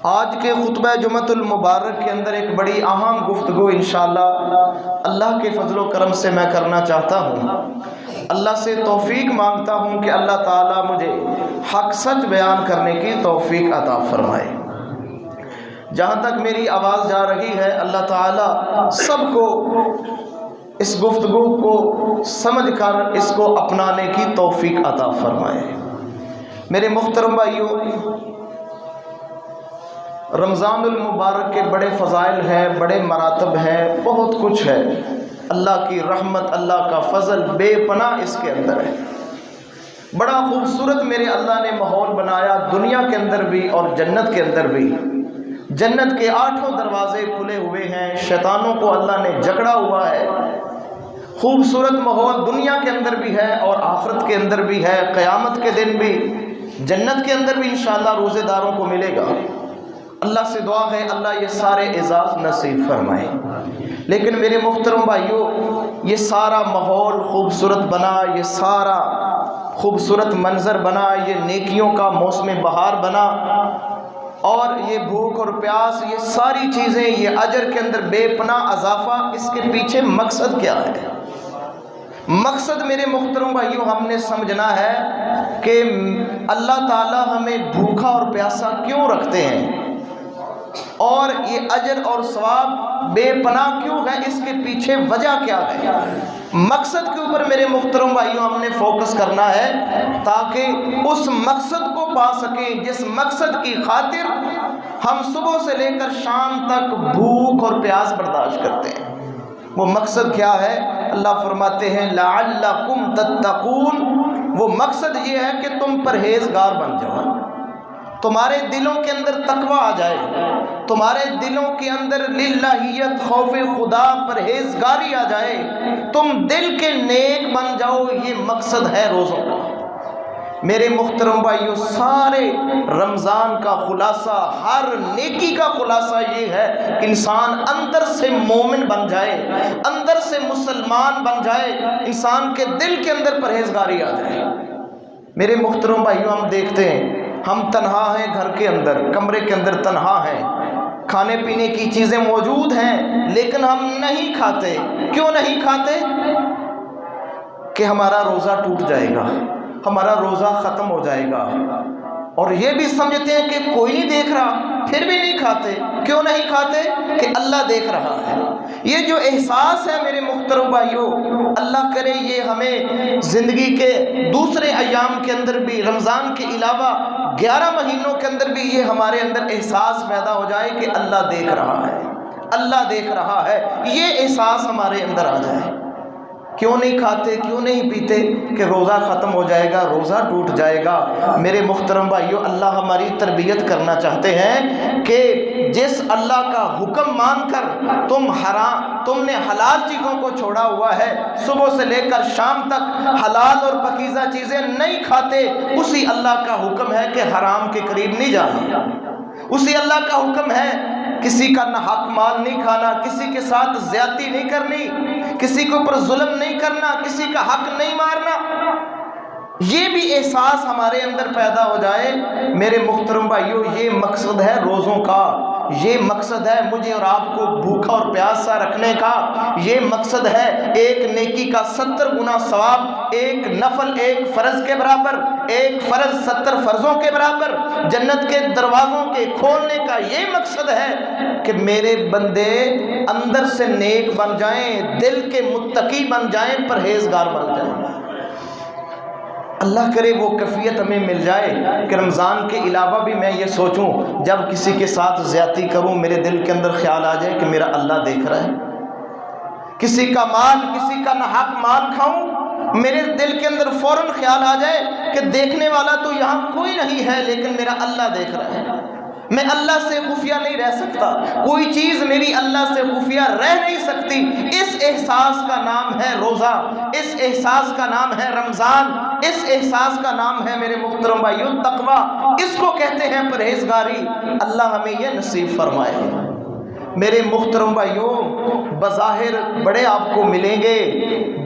آج کے خطبہ جمعۃ المبارک کے اندر ایک بڑی اہم گفتگو انشاءاللہ اللہ کے فضل و کرم سے میں کرنا چاہتا ہوں۔ اللہ سے توفیق مانگتا ہوں کہ اللہ تعالیٰ مجھے حق سچ بیان کرنے کی توفیق عطا فرمائے۔ جہاں تک میری آواز جا رہی ہے، اللہ تعالیٰ سب کو اس گفتگو کو سمجھ کر اس کو اپنانے کی توفیق عطا فرمائے۔ میرے محترم بھائیوں، رمضان المبارک کے بڑے فضائل ہیں، بڑے مراتب ہیں، بہت کچھ ہے۔ اللہ کی رحمت، اللہ کا فضل بے پناہ اس کے اندر ہے۔ بڑا خوبصورت میرے اللہ نے ماحول بنایا، دنیا کے اندر بھی اور جنت کے اندر بھی۔ جنت کے 8 دروازے کھلے ہوئے ہیں، شیطانوں کو اللہ نے جکڑا ہوا ہے۔ خوبصورت ماحول دنیا کے اندر بھی ہے اور آخرت کے اندر بھی ہے، قیامت کے دن بھی، جنت کے اندر بھی انشاءاللہ روزے داروں کو ملے گا۔ اللہ سے دعا ہے اللہ یہ سارے اعزاز نصیب فرمائے۔ لیکن میرے محترم بھائیوں، یہ سارا ماحول خوبصورت بنا، یہ سارا خوبصورت منظر بنا، یہ نیکیوں کا موسم بہار بنا، اور یہ بھوک اور پیاس، یہ ساری چیزیں، یہ اجر کے اندر بے پناہ اضافہ، اس کے پیچھے مقصد کیا ہے؟ مقصد میرے محترم بھائیوں ہم نے سمجھنا ہے کہ اللہ تعالیٰ ہمیں بھوکا اور پیاسا کیوں رکھتے ہیں، اور یہ اجر اور ثواب بے پناہ کیوں ہے، اس کے پیچھے وجہ کیا ہے۔ مقصد کے اوپر میرے محترم بھائیوں ہم نے فوکس کرنا ہے تاکہ اس مقصد کو پا سکیں جس مقصد کی خاطر ہم صبح سے لے کر شام تک بھوک اور پیاس برداشت کرتے ہیں۔ وہ مقصد کیا ہے؟ اللہ فرماتے ہیں لعلکم تتقون، وہ مقصد یہ ہے کہ تم پرہیزگار بن جاؤ، تمہارے دلوں کے اندر تقویٰ آ جائے، تمہارے دلوں کے اندر للہیت، خوف خدا، پرہیزگاری آ جائے، تم دل کے نیک بن جاؤ، یہ مقصد ہے روزوں کا۔ میرے محترم بھائیوں، سارے رمضان کا خلاصہ، ہر نیکی کا خلاصہ یہ ہے کہ انسان اندر سے مومن بن جائے، اندر سے مسلمان بن جائے، انسان کے دل کے اندر پرہیزگاری آ جائے۔ میرے محترم بھائیوں، ہم دیکھتے ہیں ہم تنہا ہیں، گھر کے اندر، کمرے کے اندر تنہا ہیں، کھانے پینے کی چیزیں موجود ہیں لیکن ہم نہیں کھاتے۔ کیوں نہیں کھاتے؟ کہ ہمارا روزہ ٹوٹ جائے گا، ہمارا روزہ ختم ہو جائے گا، اور یہ بھی سمجھتے ہیں کہ کوئی نہیں دیکھ رہا، پھر بھی نہیں کھاتے۔ کیوں نہیں کھاتے؟ کہ اللہ دیکھ رہا ہے۔ یہ جو احساس ہے میرے محترم بھائیوں، اللہ کرے یہ ہمیں زندگی کے دوسرے ایام کے اندر بھی، رمضان کے علاوہ 11 مہینوں کے اندر بھی یہ ہمارے اندر احساس پیدا ہو جائے کہ اللہ دیکھ رہا ہے، اللہ دیکھ رہا ہے، یہ احساس ہمارے اندر آ جائے۔ کیوں نہیں کھاتے، کیوں نہیں پیتے؟ کہ روزہ ختم ہو جائے گا، روزہ ٹوٹ جائے گا۔ میرے محترم بھائیوں، اللہ ہماری تربیت کرنا چاہتے ہیں کہ جس اللہ کا حکم مان کر تم نے حلال چیزوں کو چھوڑا ہوا ہے، صبح سے لے کر شام تک حلال اور پاکیزہ چیزیں نہیں کھاتے، اسی اللہ کا حکم ہے کہ حرام کے قریب نہیں جانا۔ اسی اللہ کا حکم ہے کسی کا نہ حق مال نہیں کھانا، کسی کے ساتھ زیادتی نہیں کرنی، کسی کے اوپر ظلم نہیں کرنا، کسی کا حق نہیں مارنا۔ یہ بھی احساس ہمارے اندر پیدا ہو جائے۔ میرے محترم بھائیوں، یہ مقصد ہے روزوں کا، یہ مقصد ہے مجھے اور آپ کو بھوکا اور پیاسا رکھنے کا، یہ مقصد ہے ایک نیکی کا 70 گنا ثواب، ایک نفل ایک فرض کے برابر، ایک فرض 70 فرضوں کے برابر، جنت کے دروازوں کے کھولنے کا یہ مقصد ہے کہ میرے بندے اندر سے نیک بن جائیں، دل کے متقی بن جائیں، پرہیزگار بن جائیں۔ اللہ کرے وہ کیفیت ہمیں مل جائے کہ رمضان کے علاوہ بھی میں یہ سوچوں جب کسی کے ساتھ زیادتی کروں میرے دل کے اندر خیال آ جائے کہ میرا اللہ دیکھ رہا ہے۔ کسی کا مال، کسی کا ناحق مال کھاؤں، میرے دل کے اندر فوراً خیال آ جائے کہ دیکھنے والا تو یہاں کوئی نہیں ہے لیکن میرا اللہ دیکھ رہا ہے۔ میں اللہ سے خفیہ نہیں رہ سکتا، کوئی چیز میری اللہ سے خفیہ رہ نہیں سکتی۔ اس احساس کا نام ہے روزہ، اس احساس کا نام ہے رمضان، اس احساس کا نام ہے میرے محترم بھائیوں تقویٰ، اس کو کہتے ہیں پرہیزگاری۔ اللہ ہمیں یہ نصیب فرمائے۔ میرے محترم بھائیوں، بظاہر بڑے آپ کو ملیں گے،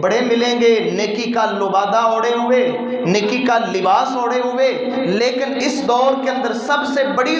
بڑے ملیں گے، نیکی کا لبادہ اوڑے ہوئے، نیکی کا لباس اوڑے ہوئے، لیکن اس دور کے اندر سب سے بڑی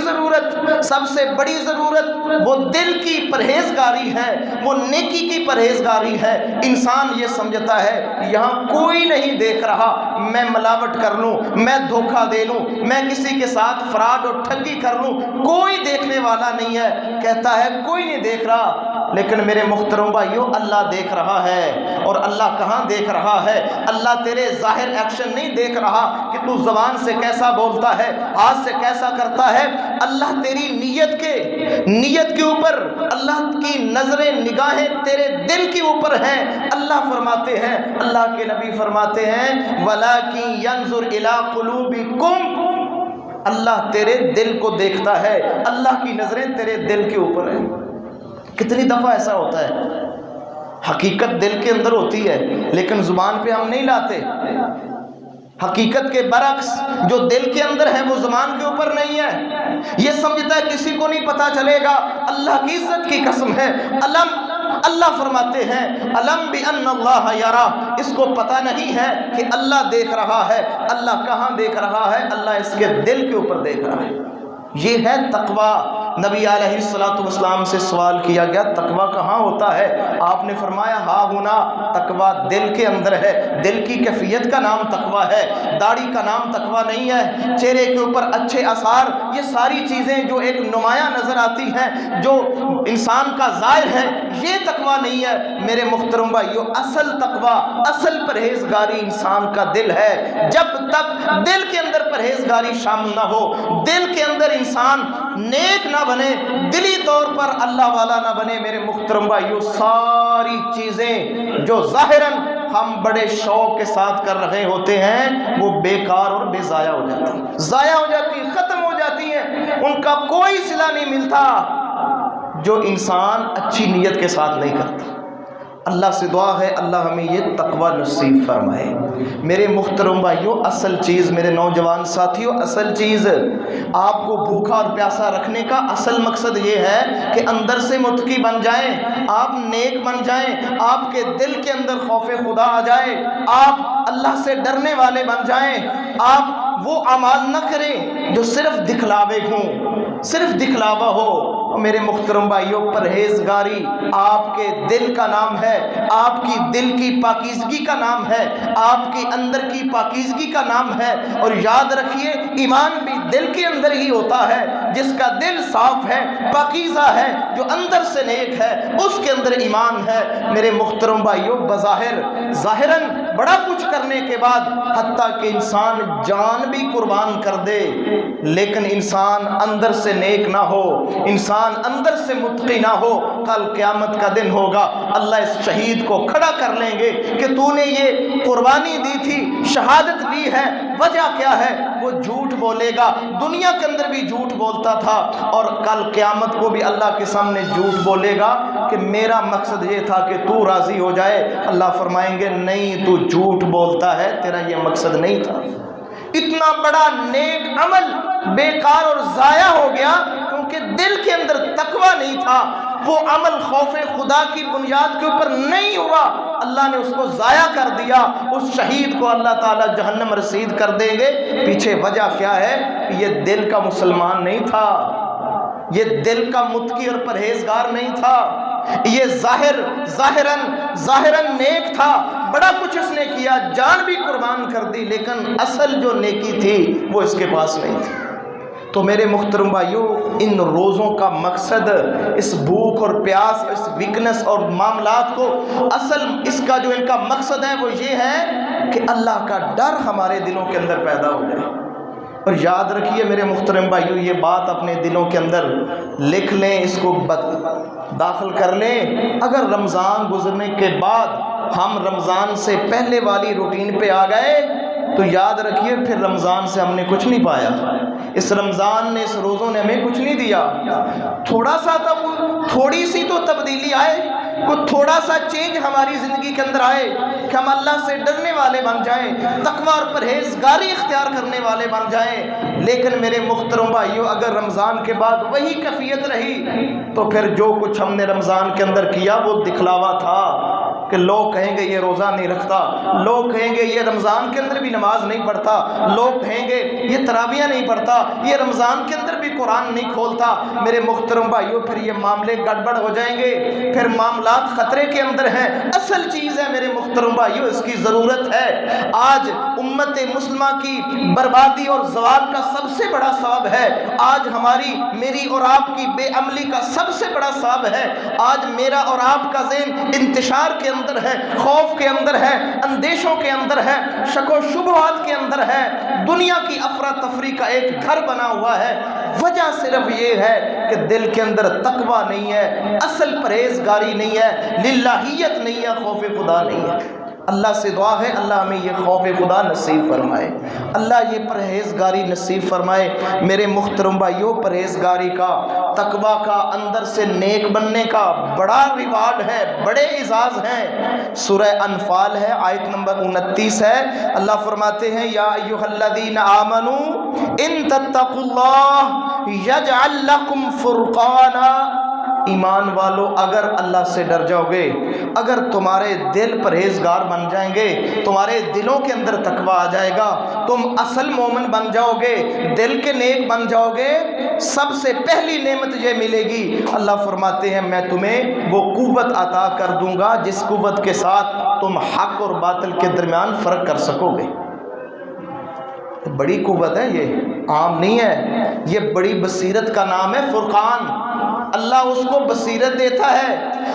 ضرورت وہ دل کی پرہیزگاری ہے، وہ نیکی کی پرہیزگاری ہے۔ انسان یہ سمجھتا ہے یہاں کوئی نہیں دیکھ رہا، میں ملاوٹ کر لوں، میں دھوکہ دے لوں، میں کسی کے ساتھ فراڈ اور ٹھگی کر لوں، کوئی دیکھنے والا نہیں ہے، کہتا ہے کوئی نہیں دیکھ رہا۔ لیکن میرے محترم بھائیوں، اللہ دیکھ رہا ہے۔ اور اللہ کہاں دیکھ رہا ہے؟ اللہ تیرے ظاہر ایکشن نہیں دیکھ رہا کہ تو زبان سے کیسا بولتا ہے، ہاتھ سے کیسا کرتا ہے۔ اللہ تیری نیت کے اوپر، اللہ کی نظریں نگاہیں تیرے دل کے اوپر ہیں۔ اللہ فرماتے ہیں، اللہ کے نبی فرماتے ہیں وَلَٰكِن يَنظُرْ إِلَىٰ قُلُوبِكُمْ، اللہ تیرے دل کو دیکھتا ہے، اللہ کی نظریں تیرے دل کے اوپر ہیں۔ کتنی دفعہ ایسا ہوتا ہے، حقیقت دل کے اندر ہوتی ہے لیکن زبان پہ ہم نہیں لاتے۔ حقیقت کے برعکس جو دل کے اندر ہے وہ زبان کے اوپر نہیں ہے۔ یہ سمجھتا ہے کسی کو نہیں پتا چلے گا، اللہ کی عزت کی قسم ہے، اللہ فرماتے ہیں علم بِأَنَّ اللَّهَ يَرَى، اس کو پتہ نہیں ہے کہ اللہ دیکھ رہا ہے۔ اللہ کہاں دیکھ رہا ہے؟ اللہ اس کے دل کے اوپر دیکھ رہا ہے۔ یہ ہے تقویٰ۔ نبی علیہ السلام سے سوال کیا گیا تقویٰ کہاں ہوتا ہے؟ آپ نے فرمایا ہا ہونا، تقویٰ دل کے اندر ہے۔ دل کی کیفیت کا نام تقویٰ ہے، داڑھی کا نام تقویٰ نہیں ہے، چہرے کے اوپر اچھے آثار، یہ ساری چیزیں جو ایک نمایاں نظر آتی ہیں، جو انسان کا ظاہر ہے، یہ تقویٰ نہیں ہے۔ میرے محترم بھائیو، اصل تقویٰ، اصل پرہیزگاری انسان کا دل ہے۔ جب تک دل کے اندر پرہیزگاری شامل نہ ہو، دل کے اندر انسان نیک نہ بنے، دلی طور پر اللہ والا نہ بنے، میرے محترم بھائیو، ساری چیزیں جو ظاہراً ہم بڑے شوق کے ساتھ کر رہے ہوتے ہیں وہ بیکار اور بے ضائع ہو جاتی ہیں، ضائع ہو جاتی ہیں، ختم ہو جاتی ہیں، ان کا کوئی صلہ نہیں ملتا جو انسان اچھی نیت کے ساتھ نہیں کرتا۔ اللہ سے دعا ہے اللہ ہمیں یہ تقویٰ نصیب فرمائے۔ میرے محترم بھائیوں، اصل چیز، میرے نوجوان ساتھیوں، اصل چیز آپ کو بھوکا اور پیاسا رکھنے کا اصل مقصد یہ ہے کہ اندر سے متقی بن جائیں، آپ نیک بن جائیں، آپ کے دل کے اندر خوف خدا آ جائے، آپ اللہ سے ڈرنے والے بن جائیں، آپ وہ اعمال نہ کریں جو صرف دکھلاوے ہوں، صرف دکھلاوا ہو۔ میرے محترم بھائیوں، پرہیزگاری آپ کے دل کا نام ہے، آپ کی دل کی پاکیزگی کا نام ہے، آپ کے اندر کی پاکیزگی کا نام ہے۔ اور یاد رکھیے ایمان بھی دل کے اندر ہی ہوتا ہے، جس کا دل صاف ہے، پاکیزہ ہے، جو اندر سے نیک ہے، اس کے اندر ایمان ہے۔ میرے محترم بھائیوں، ظاہراً بڑا کچھ کرنے کے بعد حتیٰ کہ انسان جان بھی قربان کر دے، لیکن انسان اندر سے نیک نہ ہو، انسان اندر سے متقی نہ ہو، کل قیامت کا دن ہوگا، اللہ اس شہید کو کھڑا کر لیں گے کہ تو نے یہ قربانی دی تھی، شہادت دی ہے، وجہ کیا ہے؟ وہ جھوٹ بولے گا، دنیا کے اندر بھی جھوٹ بولتا تھا اور کل قیامت کو بھی اللہ کے سامنے جھوٹ بولے گا کہ میرا مقصد یہ تھا کہ تو راضی ہو جائے۔ اللہ فرمائیں گے نہیں، تو جھوٹ بولتا ہے، تیرا یہ مقصد نہیں تھا۔ اتنا بڑا نیک عمل بیکار اور ضائع ہو گیا کیونکہ دل کے اندر تقویٰ نہیں تھا، وہ عمل خوف خدا کی بنیاد کے اوپر نہیں ہوا، اللہ نے اس کو ضائع کر دیا۔ اس شہید کو اللہ تعالیٰ جہنم رسید کر دیں گے۔ پیچھے وجہ کیا ہے؟ یہ دل کا مسلمان نہیں تھا، یہ دل کا متقی اور پرہیزگار نہیں تھا، یہ ظاہراً نیک تھا، بڑا کچھ اس نے کیا، جان بھی قربان کر دی، لیکن اصل جو نیکی تھی وہ اس کے پاس نہیں تھی۔ تو میرے محترم بھائیوں، ان روزوں کا مقصد، اس بھوک اور پیاس، اس ویکنس اور معاملات کو، اصل اس کا جو ان کا مقصد ہے وہ یہ ہے کہ اللہ کا ڈر ہمارے دلوں کے اندر پیدا ہو جائے۔ اور یاد رکھیے میرے محترم بھائیوں، یہ بات اپنے دلوں کے اندر لکھ لیں، اس کو داخل کر لیں۔ اگر رمضان گزرنے کے بعد ہم رمضان سے پہلے والی روٹین پہ آ گئے تو یاد رکھیے پھر رمضان سے ہم نے کچھ نہیں پایا، اس رمضان نے، اس روزوں نے ہمیں کچھ نہیں دیا۔ تھوڑا سا تھوڑی سی تو تبدیلی آئے، کوئی تھوڑا سا چینج ہماری زندگی کے اندر آئے، کہ ہم اللہ سے ڈرنے والے بن جائیں، تقوی اور پرہیزگاری اختیار کرنے والے بن جائیں۔ لیکن میرے محترم بھائیو، اگر رمضان کے بعد وہی کیفیت رہی تو پھر جو کچھ ہم نے رمضان کے اندر کیا وہ دکھلاوا تھا، کہ لوگ کہیں گے یہ روزہ نہیں رکھتا، لوگ کہیں گے یہ رمضان کے اندر بھی نماز نہیں پڑھتا، لوگ کہیں گے یہ تراویح نہیں پڑھتا، یہ رمضان کے اندر بھی قرآن نہیں کھولتا۔ میرے محترم بھائیوں، پھر یہ معاملے گڑبڑ ہو جائیں گے، پھر معاملات خطرے کے اندر ہیں۔ اصل چیز ہے میرے محترم بھائیوں، اس کی ضرورت ہے۔ آج امت مسلمہ کی بربادی اور زوال کا سب سے بڑا سبب ہے، آج ہماری میری اور آپ کی بے عملی کا سب سے بڑا سبب ہے، آج میرا اور آپ کا ذہن انتشار کے اندر ہے، خوف کے اندر ہے، اندیشوں کے اندر ہے، شک و شبہات کے اندر ہے، دنیا کی افراتفری کا ایک گھر بنا ہوا ہے۔ وجہ صرف یہ ہے کہ دل کے اندر تقوی نہیں ہے، اصل پرہیزگاری نہیں ہے، للہیت نہیں ہے، خوف خدا نہیں ہے۔ اللہ سے دعا ہے اللہ ہمیں یہ خوف خدا نصیب فرمائے، اللہ یہ پرہیزگاری نصیب فرمائے۔ میرے محترم بھائیوں، پرہیزگاری کا، تقوی کا، اندر سے نیک بننے کا بڑا ریوارڈ ہے، بڑے اعزاز ہیں۔ سورہ انفال ہے، آیت نمبر 29 ہے، اللہ فرماتے ہیں یا ایھا الذین آمنوا ان تتقوا اللہ یجعل لکم فرقانا۔ ایمان والو، اگر اللہ سے ڈر جاؤ گے، اگر تمہارے دل پرہیزگار بن جائیں گے، تمہارے دلوں کے اندر تقوی آ جائے گا، تم اصل مومن بن جاؤ گے، دل کے نیک بن جاؤ گے، سب سے پہلی نعمت یہ ملے گی، اللہ فرماتے ہیں میں تمہیں وہ قوت عطا کر دوں گا جس قوت کے ساتھ تم حق اور باطل کے درمیان فرق کر سکو گے۔ بڑی قوت ہے، یہ عام نہیں ہے، یہ بڑی بصیرت کا نام ہے فرقان۔ اللہ اس کو بصیرت دیتا ہے،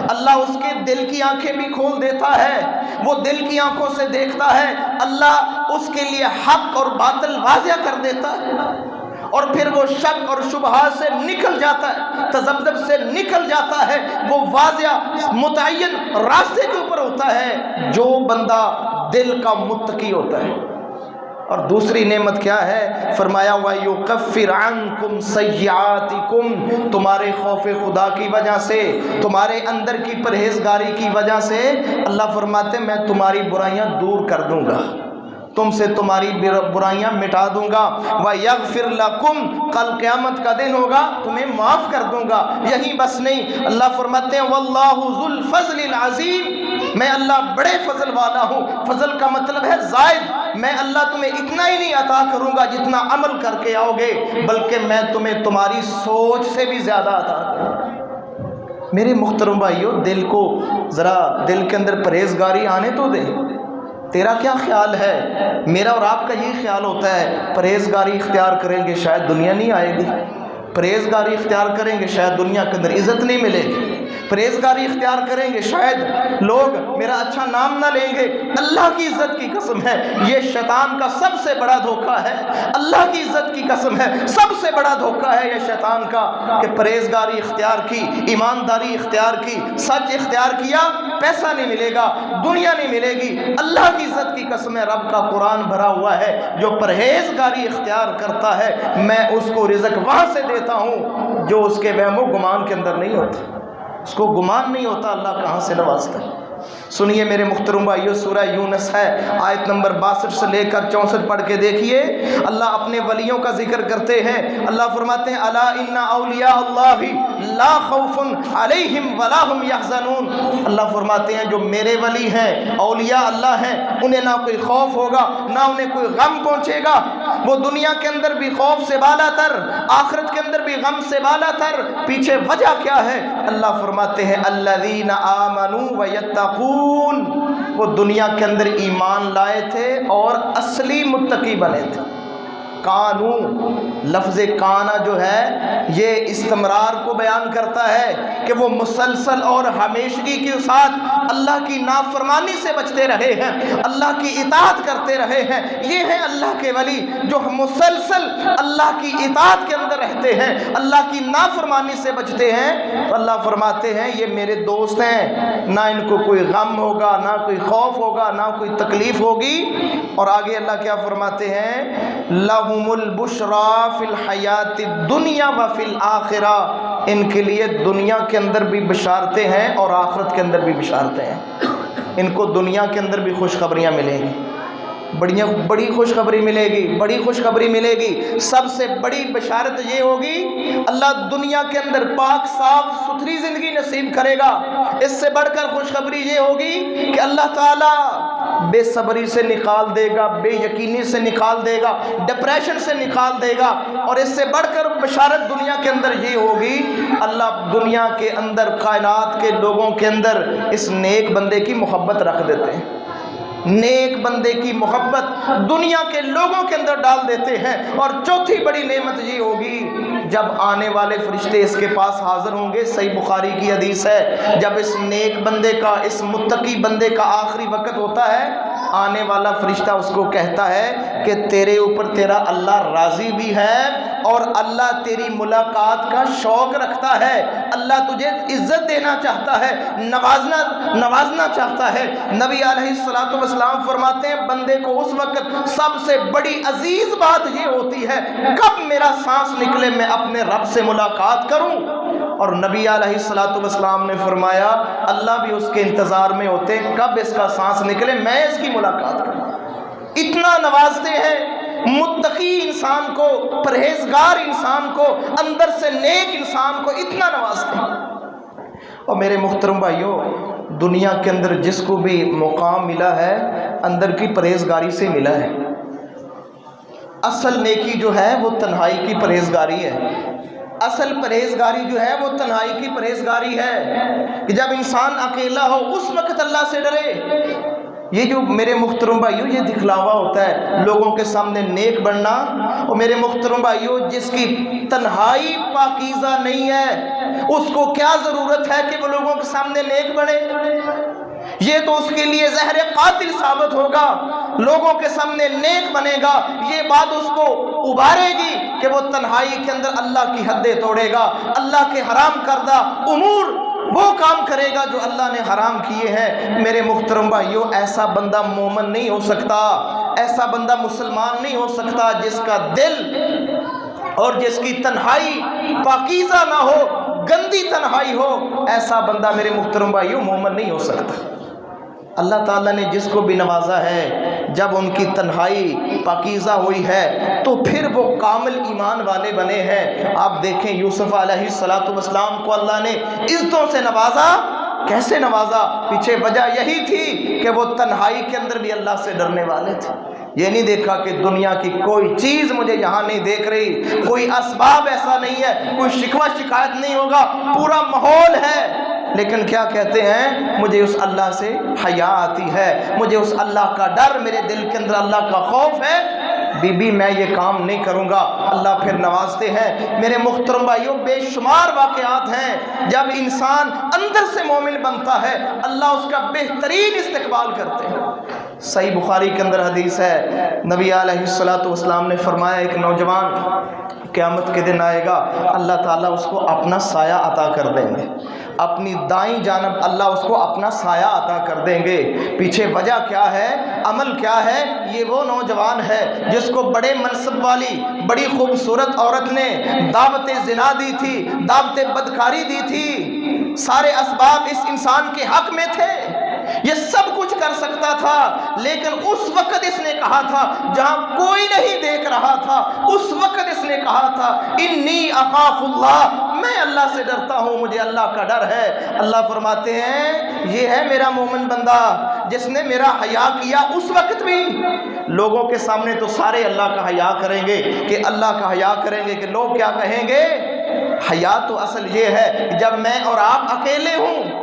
اللہ اس کے دل کی آنکھیں بھی کھول دیتا ہے، وہ دل کی آنکھوں سے دیکھتا ہے، اللہ اس کے لیے حق اور باطل واضح کر دیتا ہے، اور پھر وہ شک اور شبہات سے نکل جاتا ہے، تذبذب سے نکل جاتا ہے، وہ واضح متعین راستے کے اوپر ہوتا ہے جو بندہ دل کا متقی ہوتا ہے۔ اور دوسری نعمت کیا ہے؟ فرمایا وَيُكَفِّرْ عَنْكُمْ سَيِّئَاتِكُمْ، تمہارے خوف خدا کی وجہ سے، تمہارے اندر کی پرہیزگاری کی وجہ سے اللہ فرماتے ہیں میں تمہاری برائیاں دور کر دوں گا، تم سے تمہاری برائیاں مٹا دوں گا۔ وَيَغْفِرْ لَكُمْ، کل قیامت کا دن ہوگا تمہیں معاف کر دوں گا۔ یہی بس نہیں، اللہ فرماتے ہیں وَاللَّهُ ذُو الْفَضْلِ الْعَظِيمِ، میں اللہ بڑے فضل والا ہوں۔ فضل کا مطلب ہے زائد، میں اللہ تمہیں اتنا ہی نہیں عطا کروں گا جتنا عمل کر کے آؤ گے، بلکہ میں تمہیں تمہاری سوچ سے بھی زیادہ عطا کروں گا۔ میرے محترم بھائیو، دل کو ذرا دل کے اندر پرہیزگاری آنے تو دے۔ تیرا کیا خیال ہے؟ میرا اور آپ کا یہی خیال ہوتا ہے پرہیزگاری اختیار کریں گے شاید دنیا نہیں آئے گی، پرہیزگاری اختیار کریں گے شاید دنیا کے اندر عزت نہیں ملے گی، پرہیزگاری اختیار کریں گے شاید لوگ میرا اچھا نام نہ لیں گے۔ اللہ کی عزت کی قسم ہے، یہ شیطان کا سب سے بڑا دھوکہ ہے، اللہ کی عزت کی قسم ہے، سب سے بڑا دھوکہ ہے یہ شیطان کا کہ پرہیزگاری اختیار کی، ایمانداری اختیار کی، سچ اختیار کیا، پیسہ نہیں ملے گا، دنیا نہیں ملے گی۔ اللہ کی عزت کی قسم ہے، رب کا قرآن بھرا ہوا ہے، جو پرہیزگاری اختیار کرتا ہے میں اس کو رزق وہاں سے دیتا ہوں جو اس کے وہم و گمان کے اندر نہیں ہوتا، اس کو گمان نہیں ہوتا اللہ کہاں سے نوازتا ہے۔ سنیے میرے محترم بھائیو، سورہ یونس ہے، آیت نمبر 62 سے لے کر 64 پڑھ کے دیکھیے، اللہ اپنے ولیوں کا ذکر کرتے ہیں۔ اللہ فرماتے ہیں الا ان اولیاء اللہ لا خوف علیہم ولا هم يحزنون، اللہ فرماتے ہیں جو میرے ولی ہیں، اولیاء اللہ ہیں، انہیں نہ کوئی خوف ہوگا نہ انہیں کوئی غم پہنچے گا، وہ دنیا کے اندر بھی خوف سے بالا تر، آخرت کے اندر بھی غم سے بالا تر۔ پیچھے وجہ کیا ہے؟ اللہ فرماتے ہیں الذین آمنوا ویتقون، وہ دنیا کے اندر ایمان لائے تھے اور اصلی متقی بنے تھے۔ کانو، لفظ کانا جو ہے یہ استمرار کو بیان کرتا ہے کہ وہ مسلسل اور ہمیشگی کے ساتھ اللہ کی نافرمانی سے بچتے رہے ہیں، اللہ کی اطاعت کرتے رہے ہیں۔ یہ ہیں اللہ کے ولی جو مسلسل اللہ کی اطاعت کے اندر رہتے ہیں، اللہ کی نافرمانی سے بچتے ہیں۔ تو اللہ فرماتے ہیں یہ میرے دوست ہیں، نہ ان کو کوئی غم ہوگا، نہ کوئی خوف ہوگا، نہ کوئی تکلیف ہوگی۔ اور آگے اللہ کیا فرماتے ہیں لَهُمُ الْبُشْرَى فِي الْحَيَاةِ الدُّنْيَا وَفِي الْآخِرَةِ، ان کے لیے دنیا کے اندر بھی بشارتیں ہیں اور آخرت کے اندر بھی بشارتیں ہیں۔ ان کو دنیا کے اندر بھی خوشخبریاں ملیں گی، بڑی خوشخبری ملے گی، بڑی خوشخبری ملے گی۔ سب سے بڑی بشارت یہ ہوگی اللہ دنیا کے اندر پاک صاف ستھری زندگی نصیب کرے گا۔ اس سے بڑھ کر خوشخبری یہ ہوگی کہ اللہ تعالیٰ بے صبری سے نکال دے گا، بے یقینی سے نکال دے گا، ڈپریشن سے نکال دے گا۔ اور اس سے بڑھ کر بشارت دنیا کے اندر یہ ہوگی اللہ دنیا کے اندر کائنات کے لوگوں کے اندر اس نیک بندے کی محبت رکھ دیتے ہیں، نیک بندے کی محبت دنیا کے لوگوں کے اندر ڈال دیتے ہیں۔ اور چوتھی بڑی نعمت یہ ہوگی جب آنے والے فرشتے اس کے پاس حاضر ہوں گے، صحیح بخاری کی حدیث ہے، جب اس نیک بندے کا، اس متقی بندے کا آخری وقت ہوتا ہے، آنے والا فرشتہ اس کو کہتا ہے کہ تیرے اوپر تیرا اللہ راضی بھی ہے اور اللہ تیری ملاقات کا شوق رکھتا ہے، اللہ تجھے عزت دینا چاہتا ہے، نوازنا چاہتا ہے۔ نبی علیہ السلام فرماتے ہیں بندے کو اس وقت سب سے بڑی عزیز بات یہ ہوتی ہے کب میرا سانس نکلے میں اپنے رب سے ملاقات کروں۔ اور نبی علیہ السلام نے فرمایا اللہ بھی اس کے انتظار میں ہوتے ہیں کب اس کا سانس نکلے میں اس کی ملاقات کروں۔ اتنا نوازتے ہیں متقی انسان کو، پرہیزگار انسان کو، اندر سے نیک انسان کو اتنا نوازتے ہیں۔ اور میرے محترم بھائیوں، دنیا کے اندر جس کو بھی مقام ملا ہے اندر کی پرہیزگاری سے ملا ہے۔ اصل نیکی جو ہے وہ تنہائی کی پرہیزگاری ہے، اصل پرہیزگاری جو ہے وہ تنہائی کی پرہیزگاری ہے کہ جب انسان اکیلا ہو اس وقت اللہ سے ڈرے۔ یہ جو میرے محترم بھائیوں یہ دکھلاوا ہوتا ہے لوگوں کے سامنے نیک بننا، اور میرے محترم بھائیوں جس کی تنہائی پاکیزہ نہیں ہے اس کو کیا ضرورت ہے کہ وہ لوگوں کے سامنے نیک بنے؟ یہ تو اس کے لیے زہر قاتل ثابت ہوگا۔ لوگوں کے سامنے نیک بنے گا، یہ بات اس کو ابھارے گی کہ وہ تنہائی کے اندر اللہ کی حدیں توڑے گا، اللہ کے حرام کردہ امور وہ کام کرے گا جو اللہ نے حرام کیے ہیں۔ میرے محترم بھائیوں ایسا بندہ مومن نہیں ہو سکتا، ایسا بندہ مسلمان نہیں ہو سکتا جس کا دل اور جس کی تنہائی پاکیزہ نہ ہو، گندی تنہائی ہو، ایسا بندہ میرے محترم بھائیوں مومن نہیں ہو سکتا۔ اللہ تعالیٰ نے جس کو بھی نوازا ہے جب ان کی تنہائی پاکیزہ ہوئی ہے تو پھر وہ کامل ایمان والے بنے ہیں۔ آپ دیکھیں یوسف علیہ السلام کو اللہ نے عزتوں سے نوازا، کیسے نوازا؟ پیچھے وجہ یہی تھی کہ وہ تنہائی کے اندر بھی اللہ سے ڈرنے والے تھے۔ یہ نہیں دیکھا کہ دنیا کی کوئی چیز مجھے یہاں نہیں دیکھ رہی، کوئی اسباب ایسا نہیں ہے، کوئی شکوہ شکایت نہیں ہوگا، پورا ماحول ہے، لیکن کیا کہتے ہیں مجھے اس اللہ سے حیا آتی ہے، مجھے اس اللہ کا ڈر، میرے دل کے اندر اللہ کا خوف ہے، بی میں یہ کام نہیں کروں گا۔ اللہ پھر نوازتے ہیں۔ میرے محترم بھائیوں بے شمار واقعات ہیں جب انسان اندر سے مومن بنتا ہے اللہ اس کا بہترین استقبال کرتے ہیں۔ صحیح بخاری کے اندر حدیث ہے، نبی علیہ السلام نے فرمایا ایک نوجوان قیامت کے دن آئے گا، اللہ تعالیٰ اس کو اپنا سایہ عطا کر دیں گے، اپنی دائیں جانب اللہ اس کو اپنا سایہ عطا کر دیں گے۔ پیچھے وجہ کیا ہے، عمل کیا ہے؟ یہ وہ نوجوان ہے جس کو بڑے منصب والی بڑی خوبصورت عورت نے دعوت زنا دی تھی، دعوت بدکاری دی تھی، سارے اسباب اس انسان کے حق میں تھے، یہ سب کچھ کر سکتا تھا، لیکن اس وقت اس نے کہا تھا جہاں کوئی نہیں دیکھ رہا تھا، اس وقت اس نے کہا تھا انی اخاف اللہ، میں اللہ سے ڈرتا ہوں، مجھے اللہ کا ڈر ہے۔ اللہ فرماتے ہیں یہ ہے میرا مومن بندہ جس نے میرا حیا کیا۔ اس وقت بھی لوگوں کے سامنے تو سارے اللہ کا حیا کریں گے کہ اللہ کا حیا کریں گے کہ لوگ کیا کہیں گے۔ حیا تو اصل یہ ہے کہ جب میں اور آپ اکیلے ہوں،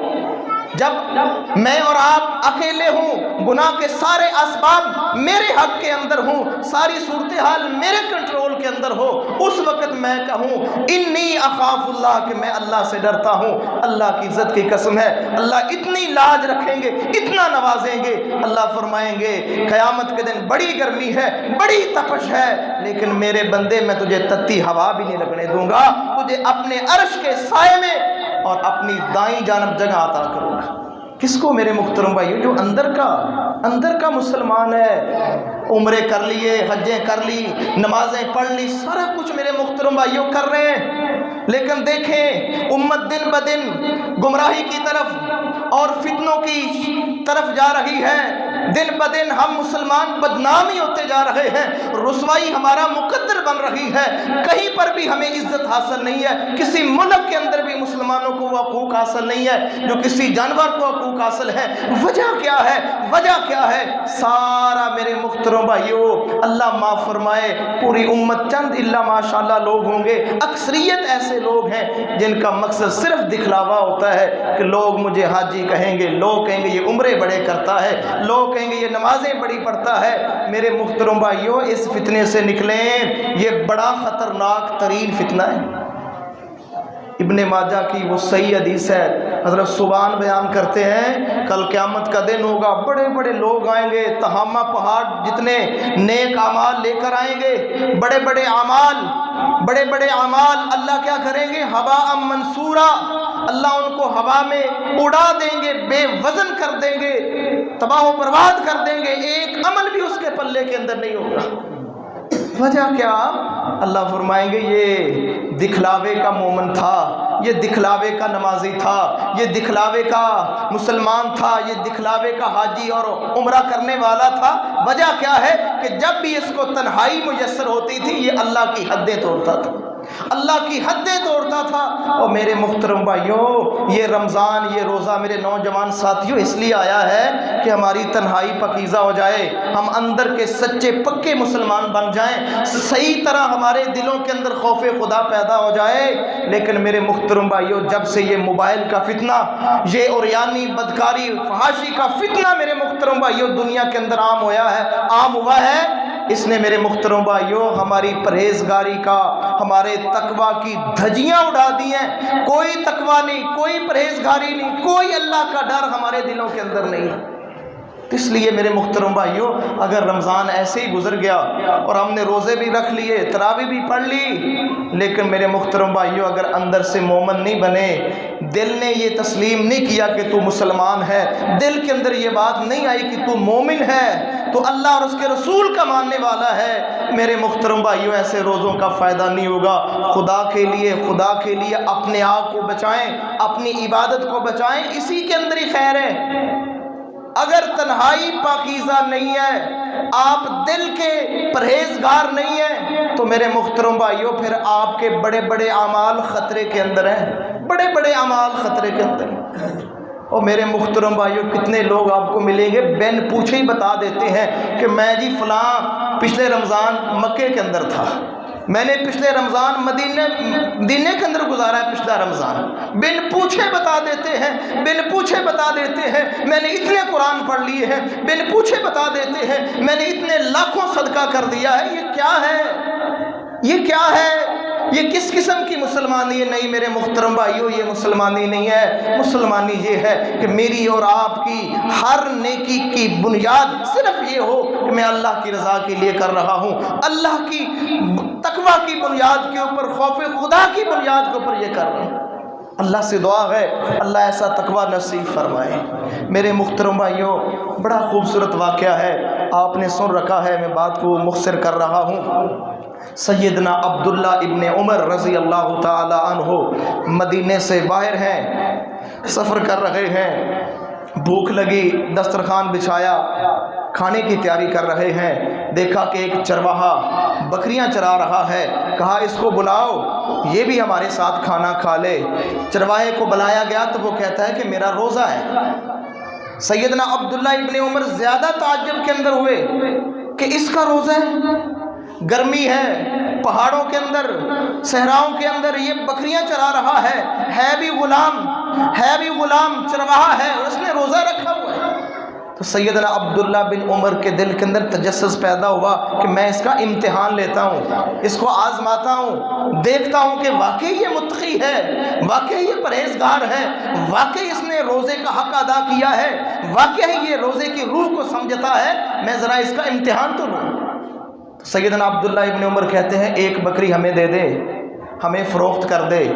جب میں اور آپ اکیلے ہوں، گناہ کے سارے اسباب میرے حق کے اندر ہوں، ساری صورتحال میرے کنٹرول کے اندر ہو، اس وقت میں کہوں انی اخاف اللہ کہ میں اللہ سے ڈرتا ہوں۔ اللہ کی عزت کی قسم ہے اللہ اتنی لاج رکھیں گے، اتنا نوازیں گے، اللہ فرمائیں گے قیامت کے دن بڑی گرمی ہے، بڑی تپش ہے، لیکن میرے بندے میں تجھے تتی ہوا بھی نہیں لگنے دوں گا، تجھے اپنے عرش کے سائے میں اور اپنی دائیں جانب جگہ عطا کروں گا۔ کس کو میرے محترم بھائیو؟ جو اندر کا مسلمان ہے، عمرے کر لیے، حجیں کر لی، نمازیں پڑھ لی، سارا کچھ میرے محترم بھائیو کر رہے ہیں، لیکن دیکھیں امت دن بدن گمراہی کی طرف، اور فتنوں کی طرف جا رہی ہے۔ دن بدن ہم مسلمان بدنامی ہوتے جا رہے ہیں، رسوائی ہمارا مقدر بن رہی ہے، کہیں پر بھی ہمیں عزت حاصل نہیں ہے، کسی ملک کے اندر بھی مسلمانوں کو وہ حقوق حاصل نہیں ہے جو کسی جانور کو حقوق حاصل ہے۔ وجہ کیا ہے؟ وجہ کیا ہے؟ سارا میرے محترم بھائیو اللہ معاف فرمائے، پوری امت چند الا ماشاءاللہ لوگ ہوں گے، اکثریت ایسے لوگ ہیں جن کا مقصد صرف دکھلاوا ہوتا ہے کہ لوگ مجھے حاجی کہیں گے، لوگ کہیں گے یہ عمرے بڑے کرتا ہے، لوگ کہیں گے یہ نمازیں بڑی پڑھتا ہے۔ میرے محترم بھائیو اس فتنے سے نکلیں، یہ بڑا خطرناک ترین فتنہ ہے۔ ابن ماجہ کی وہ صحیح حدیث ہے، حضرت سبحان بیان کرتے ہیں کل قیامت کا دن ہوگا، بڑے بڑے لوگ آئیں گے، تہامہ پہاڑ جتنے نیک اعمال لے کر آئیں گے، بڑے بڑے اعمال اللہ کیا کریں گے؟ ہوا منصورا، اللہ ان کو ہوا میں اڑا دیں گے، بے وزن کر دیں گے، تباہ و برباد کر دیں گے، ایک عمل بھی اس کے پلے کے اندر نہیں ہوگا۔ وجہ کیا؟ اللہ فرمائیں گے یہ دکھلاوے کا مومن تھا، یہ دکھلاوے کا نمازی تھا، یہ دکھلاوے کا مسلمان تھا، یہ دکھلاوے کا حاجی اور عمرہ کرنے والا تھا۔ وجہ کیا ہے؟ کہ جب بھی اس کو تنہائی میسر ہوتی تھی یہ اللہ کی حدیں توڑتا تھا، اللہ کی حدیں توڑتا تھا۔ اور میرے محترم بھائیوں یہ رمضان، یہ روزہ میرے نوجوان ساتھیوں اس لیے آیا ہے کہ ہماری تنہائی پاکیزہ ہو جائے، ہم اندر کے سچے پکے مسلمان بن جائیں، صحیح طرح ہمارے دلوں کے اندر خوف خدا پیدا ہو جائے۔ لیکن میرے محترم بھائیوں جب سے یہ موبائل کا فتنہ، یہ عریانی بدکاری فحاشی کا فتنہ میرے محترم بھائیوں دنیا کے اندر عام ہوا ہے، اس نے میرے محترم بھائیوں ہماری پرہیزگاری کا، ہمارے تقوی کی دھجیاں اڑا دی ہیں۔ کوئی تقوی نہیں، کوئی پرہیزگاری نہیں، کوئی اللہ کا ڈر ہمارے دلوں کے اندر نہیں ہے۔ اس لیے میرے محترم بھائیوں اگر رمضان ایسے ہی گزر گیا اور ہم نے روزے بھی رکھ لیے، تراویح بھی پڑھ لی، لیکن میرے محترم بھائیوں اگر اندر سے مومن نہیں بنے، دل نے یہ تسلیم نہیں کیا کہ تو مسلمان ہے، دل کے اندر یہ بات نہیں آئی کہ تو مومن ہے، تو اللہ اور اس کے رسول کا ماننے والا ہے، میرے محترم بھائیوں ایسے روزوں کا فائدہ نہیں ہوگا۔ خدا کے لیے اپنے آپ کو بچائیں، اپنی عبادت کو بچائیں، اسی کے اندر ہی خیر ہے۔ اگر تنہائی پاکیزہ نہیں ہے، آپ دل کے پرہیزگار نہیں ہیں، تو میرے محترم بھائیوں پھر آپ کے بڑے بڑے اعمال خطرے کے اندر ہیں، بڑے بڑے اعمال خطرے کے اندر ہیں۔ اور میرے محترم بھائیوں کتنے لوگ آپ کو ملیں گے بین پوچھے ہی بتا دیتے ہیں کہ میں جی فلاں پچھلے رمضان مکے کے اندر تھا، میں نے پچھلے رمضان مدینے کے اندر گزارا ہے، پچھلا رمضان بن پوچھے بتا دیتے ہیں میں نے اتنے قرآن پڑھ لیے ہیں، بن پوچھے بتا دیتے ہیں میں نے اتنے لاکھوں صدقہ کر دیا ہے۔ یہ کیا ہے؟ یہ کس قسم کی مسلمانی ہے؟ نہیں میرے محترم بھائیوں یہ مسلمانی نہیں ہے، مسلمانی یہ ہے کہ میری اور آپ کی ہر نیکی کی بنیاد صرف یہ ہو کہ میں اللہ کی رضا کے لیے کر رہا ہوں، اللہ کی تقوی کی بنیاد کے اوپر، خوف خدا کی بنیاد کے اوپر یہ کر رہا ہوں۔ اللہ سے دعا ہے اللہ ایسا تقوی نصیب فرمائے۔ میرے محترم بھائیوں بڑا خوبصورت واقعہ ہے، آپ نے سن رکھا ہے، میں بات کو مختصر کر رہا ہوں۔ سیدنا عبداللہ ابن عمر رضی اللہ تعالی عنہ مدینے سے باہر ہیں، سفر کر رہے ہیں، بھوک لگی، دسترخوان بچھایا، کھانے کی تیاری کر رہے ہیں، دیکھا کہ ایک چرواہا بکریاں چرا رہا ہے، کہا اس کو بلاؤ یہ بھی ہمارے ساتھ کھانا کھا لے۔ چرواہے کو بلایا گیا تو وہ کہتا ہے کہ میرا روزہ ہے۔ سیدنا عبداللہ ابن عمر زیادہ تعجب کے اندر ہوئے کہ اس کا روزہ ہے، گرمی ہے، پہاڑوں کے اندر، صحراؤں کے اندر یہ بکریاں چرا رہا ہے بھی غلام چرواہا ہے، اور اس نے روزہ رکھا ہوا ہے۔ تو سیدنا عبداللہ بن عمر کے دل کے اندر تجسس پیدا ہوا کہ میں اس کا امتحان لیتا ہوں، اس کو آزماتا ہوں، دیکھتا ہوں کہ واقعی یہ متقی ہے، واقعی یہ پرہیزگار ہے، واقعی اس نے روزے کا حق ادا کیا ہے، واقعی یہ روزے کی روح کو سمجھتا ہے، میں ذرا اس کا امتحان تو لوں۔ سیدنا عبداللہ ابن عمر کہتے ہیں ایک بکری ہمیں دے دے، ہمیں فروخت کر دے،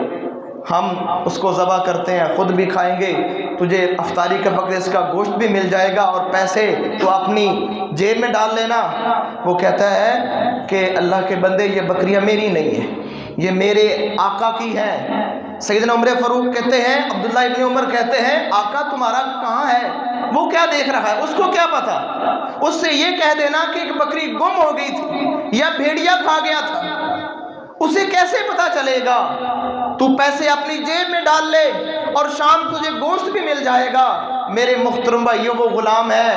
ہم اس کو ذبح کرتے ہیں، خود بھی کھائیں گے، تجھے افطاری کے وقت اس کا گوشت بھی مل جائے گا اور پیسے تو اپنی جیب میں ڈال لینا۔ وہ کہتا ہے کہ اللہ کے بندے یہ بکریاں میری نہیں ہیں، یہ میرے آقا کی ہیں، سیدنا عمر فاروق کہتے ہیں، عبداللہ ابن عمر کہتے ہیں آقا تمہارا کہاں ہے؟ وہ کیا دیکھ رہا ہے؟ اس کو کیا پتا؟ اس سے یہ کہہ دینا کہ ایک بکری گم ہو گئی تھی یا بھیڑیا کھا گیا تھا، اسے کیسے پتا چلے گا؟ تو پیسے اپنی جیب میں ڈال لے اور شام تجھے گوشت بھی مل جائے گا۔ میرے محترم بھائیوں، وہ غلام ہے،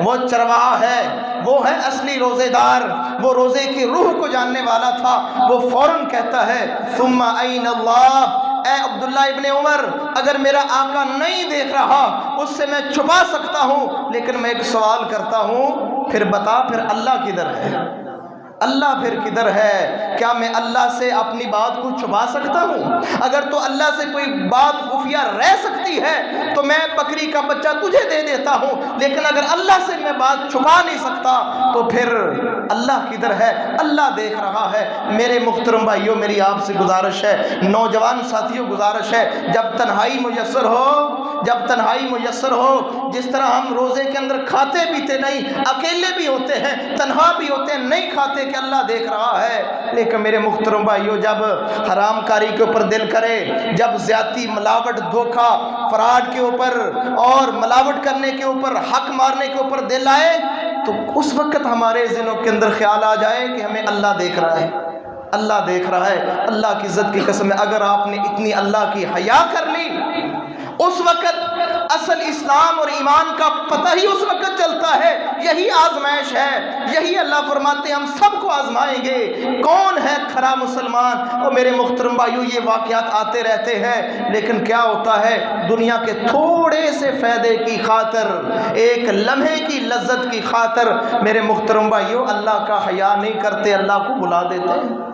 وہ چرواہا ہے، وہ ہے اصلی روزے دار، وہ روزے کی روح کو جاننے والا تھا۔ وہ فوراً کہتا ہے ثم این اللہ، اے عبداللہ ابن عمر، اگر میرا آقا نہیں دیکھ رہا اس سے میں چھپا سکتا ہوں، لیکن میں ایک سوال کرتا ہوں، پھر بتا پھر اللہ کدھر ہے؟ اللہ پھر کدھر ہے؟ کیا میں اللہ سے اپنی بات کو چھپا سکتا ہوں؟ اگر تو اللہ سے کوئی بات خفیہ رہ سکتی ہے تو میں بکری کا بچہ تجھے دے دیتا ہوں، لیکن اگر اللہ سے میں بات چھپا نہیں سکتا تو پھر اللہ کدھر ہے؟ اللہ دیکھ رہا ہے۔ میرے محترم بھائیوں، میری آپ سے گزارش ہے، نوجوان ساتھیوں گزارش ہے، جب تنہائی میسر ہو، جس طرح ہم روزے کے اندر کھاتے پیتے نہیں، اکیلے بھی ہوتے ہیں، تنہا بھی ہوتے ہیں، نہیں کھاتے کہ اللہ دیکھ رہا ہے، لیکن میرے محترم بھائیوں جب حرام کاری کے اوپر دل کرے، جب زیادتی، ملاوٹ، دھوکہ، فراڈ کے اوپر اور ملاوٹ کرنے کے اوپر، حق مارنے کے اوپر دل آئے، تو اس وقت ہمارے ذہنوں کے اندر خیال آ جائے کہ ہمیں اللہ دیکھ رہا ہے، اللہ دیکھ رہا ہے۔ اللہ کی عزت کی قسم ہے، اگر آپ نے اتنی اللہ کی حیا کر لی، اس وقت اصل اسلام اور ایمان کا پتہ ہی اس وقت چلتا ہے۔ یہی آزمائش ہے، یہی اللہ فرماتے ہیں ہم سب کو آزمائیں گے، کون ہے کھرا مسلمان۔ اور میرے محترم بھائیوں، یہ واقعات آتے رہتے ہیں، لیکن کیا ہوتا ہے، دنیا کے تھوڑے سے فائدے کی خاطر، ایک لمحے کی لذت کی خاطر میرے محترم بھائیوں اللہ کا حیا نہیں کرتے، اللہ کو بلا دیتے ہیں۔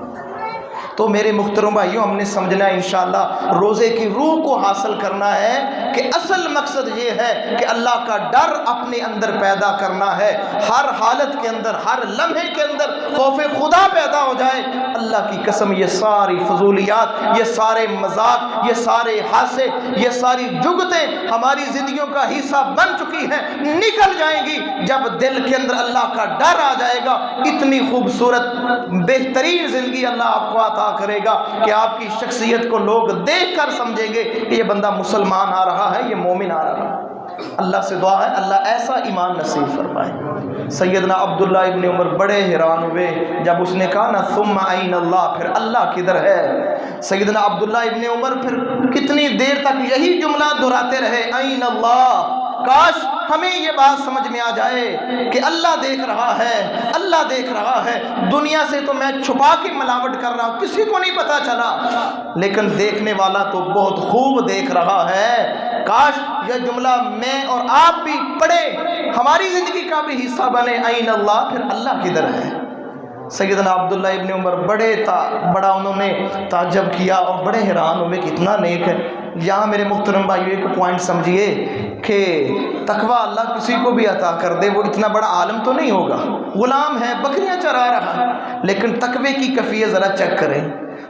تو میرے محترم بھائیوں، ہم نے سمجھنا ہے انشاءاللہ، روزے کی روح کو حاصل کرنا ہے کہ اصل مقصد یہ ہے کہ اللہ کا ڈر اپنے اندر پیدا کرنا ہے، ہر حالت کے اندر، ہر لمحے کے اندر خوف خدا پیدا ہو جائے۔ اللہ کی قسم، یہ ساری فضولیات، یہ سارے مذاق، یہ سارے ہاسے، یہ ساری جگتیں ہماری زندگیوں کا حصہ بن چکی ہیں، نکل جائیں گی جب دل کے اندر اللہ کا ڈر آ جائے گا۔ اتنی خوبصورت بہترین زندگی اللہ آپ کو عطا کرے گا کہ آپ کی شخصیت کو لوگ دیکھ کر سمجھیں گے کہ یہ بندہ مسلمان آ رہا ہے، یہ مومن آ رہا ہے۔ اللہ سے دعا ہے اللہ ایسا ایمان نصیب فرمائے۔ سیدنا عبداللہ ابن عمر بڑے حیران ہوئے جب اس نے کہا نا ثم این اللہ، پھر اللہ کدھر ہے؟ سیدنا عبداللہ ابن عمر پھر کتنی دیر تک یہی جملہ دہراتے رہے، این اللہ۔ کاش ہمیں یہ بات سمجھ میں آ جائے کہ اللہ دیکھ رہا ہے، اللہ دیکھ رہا ہے۔ دنیا سے تو میں چھپا کے ملاوٹ کر رہا ہوں، کسی کو نہیں پتا چلا، لیکن دیکھنے والا تو بہت خوب دیکھ رہا ہے۔ کاش یہ جملہ میں اور آپ بھی پڑھے، ہماری زندگی کا بھی حصہ بنے، این اللہ، پھر اللہ کدھر ہے؟ سیدنا عبداللہ ابن عمر بڑا انہوں نے تعجب کیا اور بڑے حیران ہوئے کہ اتنا نیک ہے۔ یہاں میرے محترم بھائیو ایک پوائنٹ سمجھیے کہ تقوی اللہ کسی کو بھی عطا کر دے، وہ اتنا بڑا عالم تو نہیں ہوگا، غلام ہے، بکریاں چرا رہا ہے، لیکن تقوی کی کیفیت ذرا چیک کریں،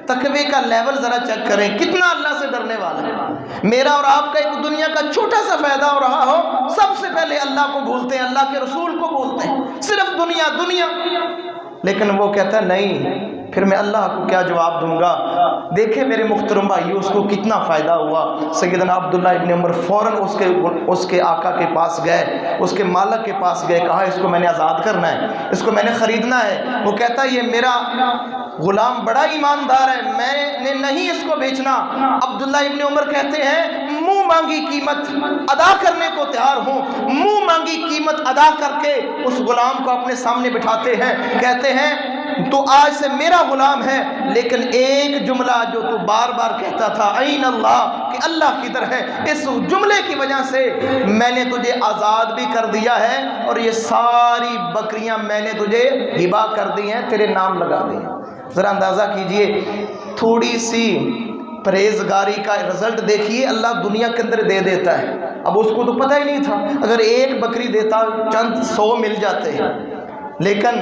تقوی کا لیول ذرا چیک کریں، کتنا اللہ سے ڈرنے والا ہے۔ میرا اور آپ کا ایک دنیا کا چھوٹا سا فائدہ ہو رہا ہو، سب سے پہلے اللہ کو بھولتے ہیں، اللہ کے رسول کو بھولتے ہیں، صرف دنیا دنیا۔ لیکن وہ کہتا ہے نہیں، پھر میں اللہ کو کیا جواب دوں گا؟ دیکھیں میرے محترم بھائیو، اس کو کتنا فائدہ ہوا۔ سیدنا عبداللہ ابن عمر فوراً اس کے آقا کے پاس گئے، اس کے مالک کے پاس گئے، کہا اس کو میں نے آزاد کرنا ہے، اس کو میں نے خریدنا ہے۔ وہ کہتا ہے یہ میرا غلام بڑا ایماندار ہے، میں نے نہیں اس کو بیچنا۔ عبداللہ ابن عمر کہتے ہیں منہ مانگی قیمت ادا کرنے کو تیار ہوں، منہ مانگی قیمت ادا کر کے اس غلام کو اپنے سامنے بٹھاتے ہیں، کہتے ہیں تو آج سے میرا غلام ہے، لیکن ایک جملہ جو تو بار بار کہتا تھا این اللہ، کہ اللہ کدھر ہے، اس جملے کی وجہ سے میں نے تجھے آزاد بھی کر دیا ہے اور یہ ساری بکریاں میں نے تجھے ہبہ کر دی ہیں، تیرے نام لگا دی ہیں۔ ذرا اندازہ کیجئے، تھوڑی سی پرہیزگاری کا رزلٹ دیکھیے، اللہ دنیا کے اندر دے دیتا ہے۔ اب اس کو تو پتہ ہی نہیں تھا، اگر ایک بکری دیتا چند 100 مل جاتے ہیں، لیکن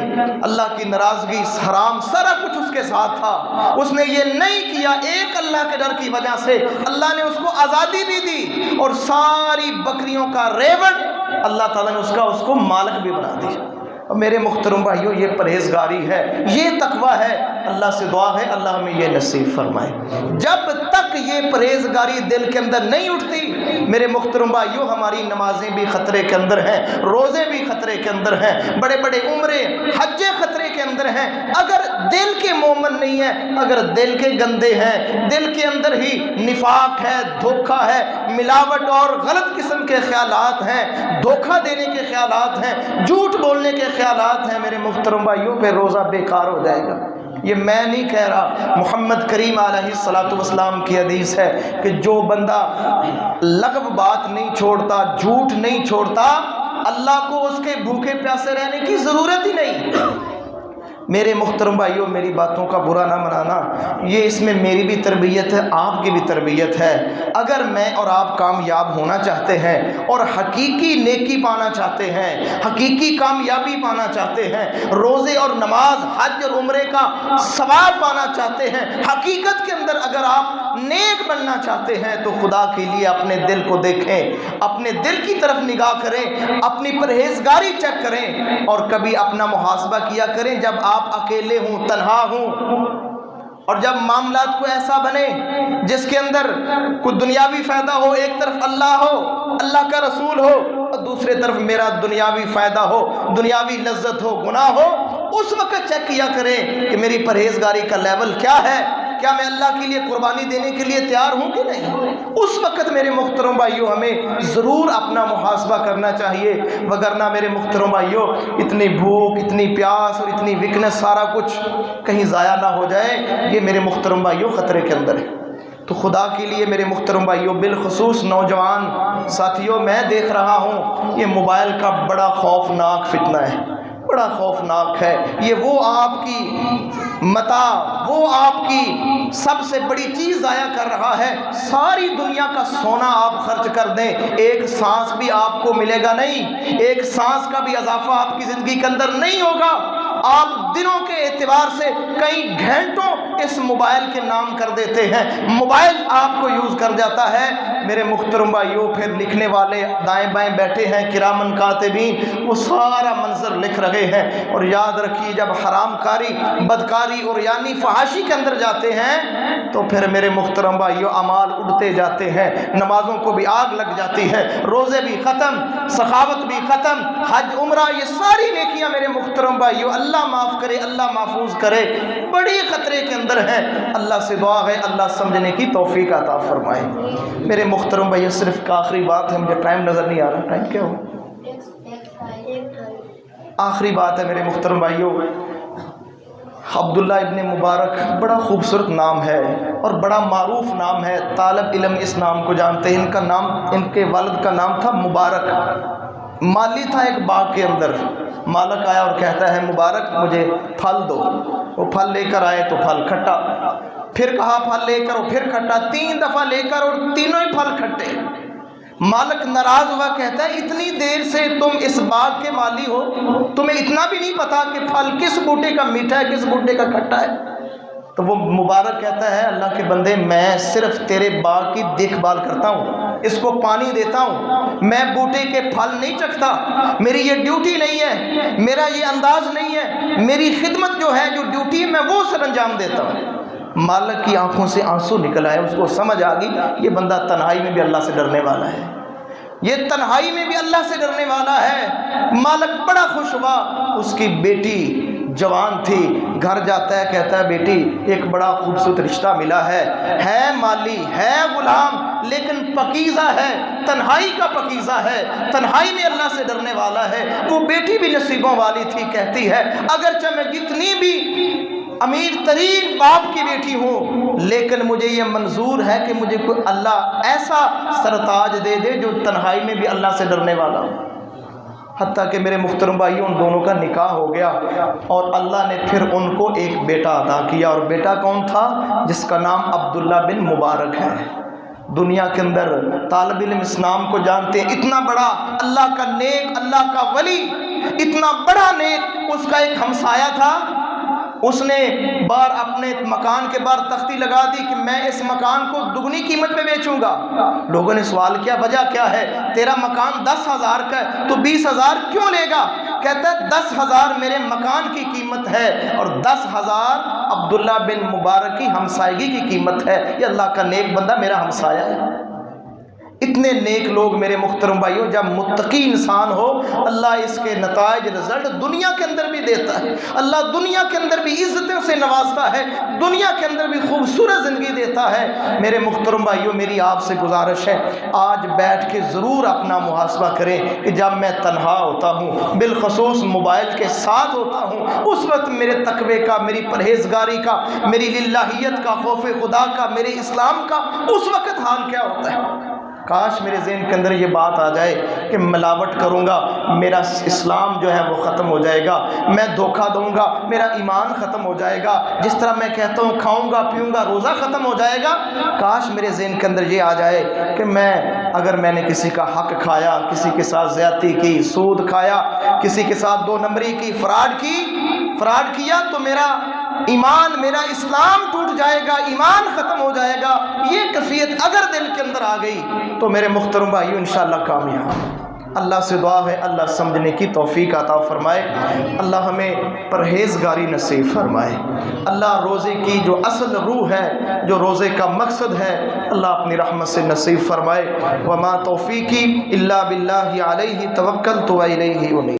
اللہ کی ناراضگی، حرام، سارا کچھ اس کے ساتھ تھا، اس نے یہ نہیں کیا۔ ایک اللہ کے ڈر کی وجہ سے اللہ نے اس کو آزادی بھی دی اور ساری بکریوں کا ریوڑ اللہ تعالیٰ نے اس کو مالک بھی بنا دیا۔ اور میرے محترم بھائیوں، یہ پرہیزگاری ہے، یہ تقوی ہے۔ اللہ سے دعا ہے اللہ ہمیں یہ نصیب فرمائے۔ جب تک یہ پرہیزگاری دل کے اندر نہیں اٹھتی، میرے محترم بھائیوں ہماری نمازیں بھی خطرے کے اندر ہیں، روزے بھی خطرے کے اندر ہیں، بڑے بڑے عمرے حج خطرے کے اندر ہیں۔ اگر دل کے مومن نہیں ہیں، اگر دل کے گندے ہیں، دل کے اندر ہی نفاق ہے، دھوکہ ہے، ملاوٹ اور غلط قسم کے خیالات ہیں، دھوکہ دینے کے خیالات ہیں، جھوٹ بولنے کے خیالات ہیں، میرے محترم بھائیوں پہ روزہ بیکار ہو جائے گا۔ یہ میں نہیں کہہ رہا، محمد کریم علیہ السلام کی حدیث ہے کہ جو بندہ لغو بات نہیں چھوڑتا، جھوٹ نہیں چھوڑتا، اللہ کو اس کے بھوکے پیاسے رہنے کی ضرورت ہی نہیں۔ میرے محترم بھائیوں میری باتوں کا برا نہ منانا، یہ اس میں میری بھی تربیت ہے، آپ کی بھی تربیت ہے۔ اگر میں اور آپ کامیاب ہونا چاہتے ہیں اور حقیقی نیکی پانا چاہتے ہیں، حقیقی کامیابی پانا چاہتے ہیں، روزے اور نماز حج اور عمرے کا ثواب پانا چاہتے ہیں، حقیقت کے اندر اگر آپ نیک بننا چاہتے ہیں تو خدا کے لیے اپنے دل کو دیکھیں، اپنے دل کی طرف نگاہ کریں، اپنی پرہیزگاری چیک کریں اور کبھی اپنا محاسبہ کیا کریں جب آپ اکیلے ہوں، تنہا ہوں، اور جب معاملات کو ایسا بنے جس کے اندر کوئی دنیاوی فائدہ ہو، ایک طرف اللہ ہو، اللہ کا رسول ہو، اور دوسرے طرف میرا دنیاوی فائدہ ہو، دنیاوی لذت ہو، گناہ ہو، اس وقت چیک کیا کریں کہ میری پرہیزگاری کا لیول کیا ہے، کیا میں اللہ کے لیے قربانی دینے کے لیے تیار ہوں کہ نہیں۔ اس وقت میرے محترم بھائیوں ہمیں ضرور اپنا محاسبہ کرنا چاہیے، وگرنہ میرے محترم بھائیوں اتنی بھوک، اتنی پیاس اور اتنی ویکنس سارا کچھ کہیں ضائع نہ ہو جائے، یہ میرے محترم بھائیوں خطرے کے اندر ہے۔ تو خدا کے لیے میرے محترم بھائیوں، بالخصوص نوجوان ساتھیوں، میں دیکھ رہا ہوں یہ موبائل کا بڑا خوفناک فتنہ ہے، بڑا خوفناک ہے۔ یہ وہ آپ کی متاع، وہ آپ کی سب سے بڑی چیز ضائع کر رہا ہے۔ ساری دنیا کا سونا آپ خرچ کر دیں، ایک سانس بھی آپ کو ملے گا نہیں، ایک سانس کا بھی اضافہ آپ کی زندگی کے اندر نہیں ہوگا۔ آپ دنوں کے اعتبار سے کئی گھنٹوں اس موبائل کے نام کر دیتے ہیں، موبائل آپ کو یوز کر جاتا ہے۔ میرے محترم بھائیوں پھر لکھنے والے دائیں بائیں بیٹھے ہیں، کرامن کاتبین، وہ سارا منظر لکھ رہے ہیں۔ اور یاد رکھیے جب حرام کاری، بدکاری اور یعنی فحاشی کے اندر جاتے ہیں تو پھر میرے محترم بھائیوں اعمال اڑتے جاتے ہیں، نمازوں کو بھی آگ لگ جاتی ہے، روزے بھی ختم، سخاوت بھی ختم، حج عمرہ یہ ساری نیکیاں میرے محترم بھائیوں اللہ معاف کرے، اللہ محفوظ کرے، بڑی خطرے کے اندر ہیں۔ اللہ سے دعا ہے اللہ سمجھنے کی توفیق عطا فرمائے۔ میرے محترم بھائیوں صرف ایک آخری بات ہے، مجھے ٹائم نظر نہیں آ رہا، ٹائم کیا ہو؟ آخری بات ہے میرے محترم بھائیوں، عبداللہ ابن مبارک بڑا خوبصورت نام ہے اور بڑا معروف نام ہے، طالب علم اس نام کو جانتے ہیں۔ ان کا نام، ان کے والد کا نام تھا مبارک۔ مالی تھا ایک باغ کے اندر، مالک آیا اور کہتا ہے مبارک مجھے پھل دو۔ وہ پھل لے کر آئے تو پھل کھٹا، پھر کہا پھل لے کر اور پھر کھٹا، 3 دفعہ لے کر اور تینوں ہی پھل کھٹے۔ مالک ناراض ہوا، کہتا ہے اتنی دیر سے تم اس باغ کے مالی ہو، تمہیں اتنا بھی نہیں پتا کہ پھل کس بوٹے کا میٹھا ہے کس بوٹے کا کھٹا ہے؟ تو وہ مبارک کہتا ہے اللہ کے بندے میں صرف تیرے باغ کی دیکھ بھال کرتا ہوں، اس کو پانی دیتا ہوں، میں بوٹے کے پھل نہیں چکھتا، میری یہ ڈیوٹی نہیں ہے، میرا یہ انداز نہیں ہے، میری خدمت جو ہے، جو ڈیوٹی ہے میں وہ سر انجام دیتا ہوں۔ مالک کی آنکھوں سے آنسو نکل آئے، اس کو سمجھ آ گئی یہ بندہ تنہائی میں بھی اللہ سے ڈرنے والا ہے، یہ تنہائی میں بھی اللہ سے ڈرنے والا ہے۔ مالک بڑا خوش ہوا، اس کی بیٹی جوان تھی، گھر جاتا ہے، کہتا ہے بیٹی ایک بڑا خوبصورت رشتہ ملا ہے مالی، ہے غلام لیکن پکیزہ ہے، تنہائی کا پکیزہ ہے، تنہائی میں اللہ سے ڈرنے والا ہے۔ وہ بیٹی بھی نصیبوں والی تھی، کہتی ہے اگرچہ میں جتنی بھی امیر ترین باپ کی بیٹی ہوں لیکن مجھے یہ منظور ہے کہ مجھے کوئی اللہ ایسا سرتاج دے دے جو تنہائی میں بھی اللہ سے ڈرنے والا ہو۔ حتیٰ کہ میرے محترم بھائیوں ان دونوں کا نکاح ہو گیا اور اللہ نے پھر ان کو ایک بیٹا عطا کیا، اور بیٹا کون تھا؟ جس کا نام عبداللہ بن مبارک ہے۔ دنیا کے اندر طالب علم اس نام کو جانتے ہیں، اتنا بڑا اللہ کا نیک، اللہ کا ولی، اتنا بڑا نیک، اس کا ایک ہمسایہ تھا، اس نے بار اپنے مکان کے باہر تختی لگا دی کہ میں اس مکان کو دگنی قیمت پہ بیچوں گا۔ لوگوں نے سوال کیا وجہ کیا ہے؟ تیرا مکان 10,000 کا ہے تو 20,000 کیوں لے گا؟ کہتا ہے 10,000 میرے مکان کی قیمت ہے اور 10,000 عبداللہ بن مبارک کی ہمسائیگی کی قیمت ہے، یہ اللہ کا نیک بندہ میرا ہمسایہ ہے۔ اتنے نیک لوگ میرے محترم بھائیوں، جب متقی انسان ہو اللہ اس کے نتائج رزلٹ دنیا کے اندر بھی دیتا ہے، اللہ دنیا کے اندر بھی عزتوں سے نوازتا ہے، دنیا کے اندر بھی خوبصورت زندگی دیتا ہے۔ میرے محترم بھائیوں، میری آپ سے گزارش ہے، آج بیٹھ کے ضرور اپنا محاسبہ کریں کہ جب میں تنہا ہوتا ہوں، بالخصوص موبائل کے ساتھ ہوتا ہوں، اس وقت میرے تقوی کا، میری پرہیزگاری کا، میری للہیت کا، خوف خدا کا، میرے اسلام کا اس وقت حال کیا ہوتا ہے۔ کاش میرے ذہن کے اندر یہ بات آ جائے کہ ملاوٹ کروں گا میرا اسلام جو ہے وہ ختم ہو جائے گا، میں دھوکہ دوں گا میرا ایمان ختم ہو جائے گا، جس طرح میں کہتا ہوں کھاؤں گا پیوں گا روزہ ختم ہو جائے گا۔ کاش میرے ذہن کے اندر یہ آ جائے کہ اگر میں نے کسی کا حق کھایا، کسی کے ساتھ زیادتی کی، سود کھایا، کسی کے ساتھ دو نمبری کی، فراڈ کیا، تو میرا ایمان، میرا اسلام ٹوٹ جائے گا، ایمان ختم ہو جائے گا۔ یہ کیفیت اگر دل کے اندر آ گئی تو میرے محترم بھائیو انشاءاللہ کامیاب۔ اللہ سے دعا ہے اللہ سمجھنے کی توفیق عطا فرمائے، اللہ ہمیں پرہیزگاری نصیب فرمائے، اللہ روزے کی جو اصل روح ہے، جو روزے کا مقصد ہے، اللہ اپنی رحمت سے نصیب فرمائے۔ وما توفیقی الا باللہ علیہ توکلت و الیہ انیب۔